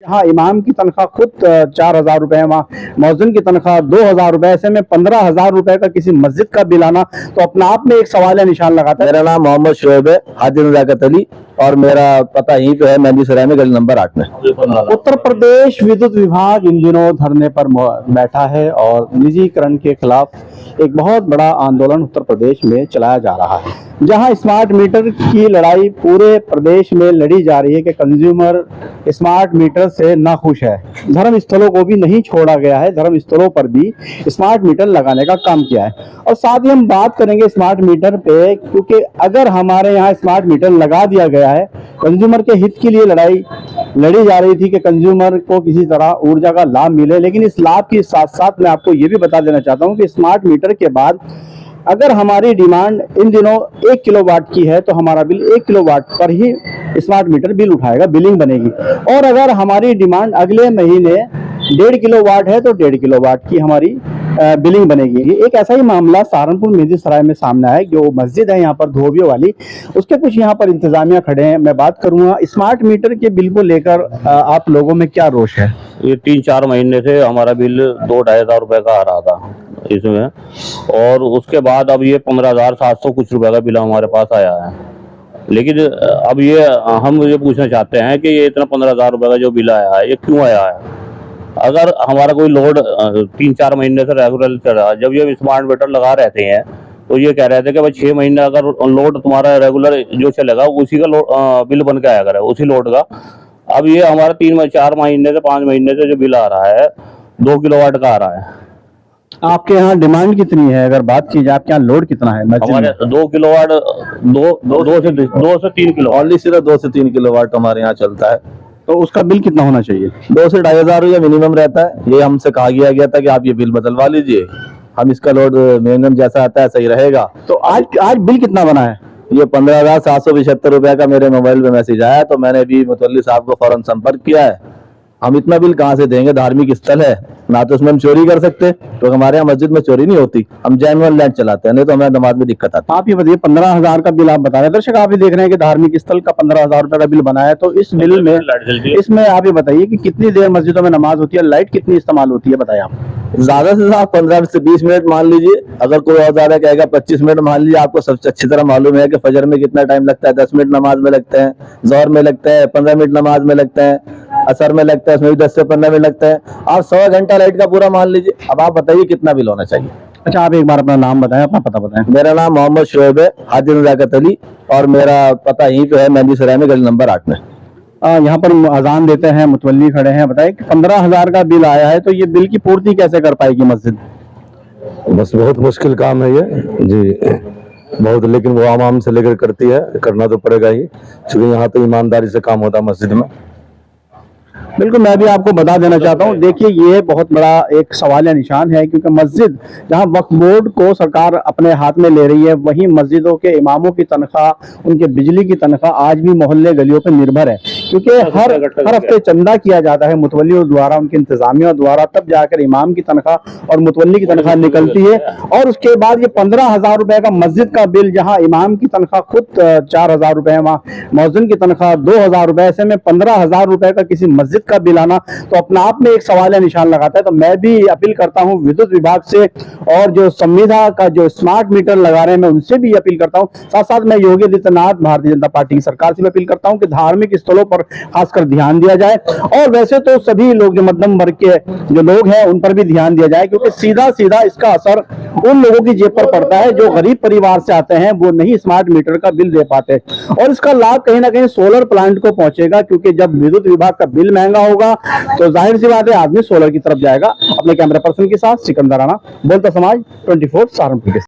हाँ, इमाम की तनख्वाह खुद 4,000 रुपए है, वहाँ मौज़िन की तनख्वाह 2,000 रुपए, ऐसे में 15,000 रुपए का किसी मस्जिद का बिल आना तो अपना आप में एक सवाल निशान लगाता है। मेरा नाम मोहम्मद शोएब है, हाजी नज़ाकत अली, और मेरा पता यहीं पे है, मेहंदी सराय में, गली नंबर 8 में। उत्तर प्रदेश विद्युत विभाग इन दिनों धरने पर बैठा है और निजीकरण के खिलाफ एक बहुत बड़ा आंदोलन उत्तर प्रदेश में चलाया जा रहा है, जहां स्मार्ट मीटर की लड़ाई पूरे प्रदेश में लड़ी जा रही है कि कंज्यूमर स्मार्ट मीटर से नाखुश है। धर्म स्थलों को भी नहीं छोड़ा गया है, धर्म स्थलों पर भी स्मार्ट मीटर लगाने का काम किया है। और साथ ही हम बात करेंगे स्मार्ट मीटर पे, क्योंकि अगर हमारे यहाँ स्मार्ट मीटर लगा दिया गया है, कंज्यूमर के हित के लिए लड़ाई लड़ी जा रही थी कि कंज्यूमर को किसी तरह ऊर्जा का लाभ मिले, लेकिन इस लाभ के साथ साथ मैं आपको ये भी बता देना चाहता हूँ कि स्मार्ट मीटर के बाद अगर हमारी डिमांड इन दिनों 1 किलोवाट की है तो हमारा बिल 1 किलोवाट पर ही स्मार्ट मीटर बिल उठाएगा, बिलिंग बनेगी। और अगर हमारी डिमांड अगले महीने 1.5 किलोवाट है तो 1.5 किलोवाट की हमारी बिलिंग बनेगी। एक ऐसा ही मामला सहारनपुर मेहंदी सराय में सामने है, जो मस्जिद है यहाँ पर धोबियों वाली, उसके कुछ यहाँ पर इंतजामिया खड़े हैं। मैं बात करूंगा स्मार्ट मीटर के बिल को लेकर आप लोगों में क्या रोष है? ये 3-4 महीने से हमारा बिल 2-2.5 हज़ार रुपए का आ रहा था इसमें, और उसके बाद अब ये 15,700 कुछ रुपए का बिल हमारे पास आया है। लेकिन अब ये हम ये पूछना चाहते हैं कि ये इतना 15,000 रुपए का जो बिल आया है, ये क्यों आया है? अगर हमारा कोई लोड 3-4 महीने से रेगुलर चल रहा है, जब ये स्मार्ट मीटर लगा रहते हैं तो ये कह रहे थे कि भाई 6 महीने अगर लोड तुम्हारा रेगुलर जो चलेगा उसी का बिल बन के आया करे, उसी लोड का। अब ये हमारा 3-4 महीने से 5 महीने से जो बिल आ रहा है 2 किलोवाट का आ रहा है। आपके यहाँ डिमांड कितनी है? अगर बात की जाए आपके यहाँ लोड कितना है? हमारे 2 किलोवाट 2 से 3 किलो, ऑनली सिर्फ 2 से 3 किलोवाट हमारे यहाँ चलता है। तो उसका बिल कितना होना चाहिए? 2 से 2.5 हज़ार रुपया मिनिमम रहता है। ये हमसे कहा गया था कि आप ये बिल बदलवा लीजिए, हम इसका लोड मिनिमम जैसा आता है सही रहेगा। तो आज बिल कितना बना है? ये 15,775 रुपए का मेरे मोबाइल पे मैसेज आया, तो मैंने भी मुतल्ली साहब को फौरन संपर्क किया है। हम इतना बिल कहाँ से देंगे? धार्मिक स्थल है ना, तो उसमें हम चोरी कर सकते, तो हमारे यहाँ मस्जिद में चोरी नहीं होती, हम जेन्युइन लैंड चलाते हैं, नहीं तो हमें नमाज में दिक्कत आती है। आप ये बताइए 15,000 का बिल आप बता रहे हैं, दर्शक आप ये देख रहे हैं कि धार्मिक स्थल का 15,000 रुपए का बिल बनाया है। तो इस बिल में इसमें आप ये बताइए कि कितनी देर मस्जिदों में नमाज होती है, लाइट कितनी इस्तेमाल होती है, बताइए आप। ज्यादा से ज्यादा 15 से 20 मिनट मान लीजिए, अगर कोई और ज्यादा कहेगा 25 मिनट मान लीजिए। आपको सबसे अच्छी तरह मालूम है कि फजर में कितना टाइम लगता है, 10 मिनट नमाज में लगते हैं, जोहर में लगता है 15 मिनट नमाज में लगते हैं, असर में लगता है उसमें भी 10 से 15 मिनट लगता है। आप 100 घंटा लाइट का पूरा मान लीजिए। अब आप बताइए कितना बिल होना चाहिए? अच्छा, आप एक बार अपना नाम बताएं, अपना पता बताएं। मेरा नाम मोहम्मद शोएब है, हाजी नज़ाकत अली, और मेरा पता यहीं पे है, मेहंदी सराय में, गली नंबर 8 में। यहाँ पर अजान देते हैं, मुतवल्ली खड़े हैं। बताइए कि 15,000 का बिल आया है, तो ये बिल की पूर्ति कैसे कर पाएगी मस्जिद? बस बहुत मुश्किल काम है ये जी, बहुत, लेकिन वो आवाम से लेकर करती है, करना तो पड़ेगा ही, क्योंकि यहाँ तो ईमानदारी से काम होता है मस्जिद में। बिल्कुल, मैं भी आपको बता देना चाहता हूँ, देखिए ये बहुत बड़ा एक सवाल निशान है, क्योंकि मस्जिद जहाँ वक्फ बोर्ड को सरकार अपने हाथ में ले रही है, वहीं मस्जिदों के इमामों की तनख्वाह, उनके बिजली की तनख्वाह आज भी मोहल्ले गलियों पर निर्भर है, क्योंकि हर हफ्ते चंदा किया जाता है मुतवल्लियों द्वारा, उनकी इंतजामिया द्वारा, तब जाकर इमाम की तनख्वाह और मुतवल्ली की तनख्वाह निकलती है। और उसके बाद ये 15,000 रुपए का मस्जिद का बिल, जहाँ इमाम की तनख्वाह खुद 4,000 रुपए है, वहाँ मौज़िन की तनख्वाह 2,000 रुपए, ऐसे में 15,000 रुपए का किसी मस्जिद का बिल आना तो अपना आप में एक सवाल निशान लगाता है। तो मैं भी अपील करता हूं विद्युत विभाग से, और जो संविदा का जो स्मार्ट मीटर लगा रहे हैं मैं उनसे भी अपील करता हूं। साथ साथ मैं योगी आदित्यनाथ भारतीय जनता पार्टी की सरकार से भी अपील करता हूं कि धार्मिक स्थलों पर खासकर ध्यान दिया जाए, और वैसे तो सभी लोग जो मध्यम वर्ग के जो लोग हैं उन पर भी ध्यान दिया जाए, क्योंकि सीधा सीधा इसका असर उन लोगों की जेब पर पड़ता है जो गरीब परिवार से आते हैं, वो नहीं स्मार्ट मीटर का बिल दे पाते। और इसका लाभ कहीं ना कहीं सोलर प्लांट को पहुंचेगा, क्योंकि जब विद्युत विभाग का बिल महंगा होगा तो जाहिर सी बात है आदमी सोलर की तरफ जाएगा। अपने कैमरा पर्सन के साथ सिकंदर राणा, बोलता समाज 24 सहारनपुर के।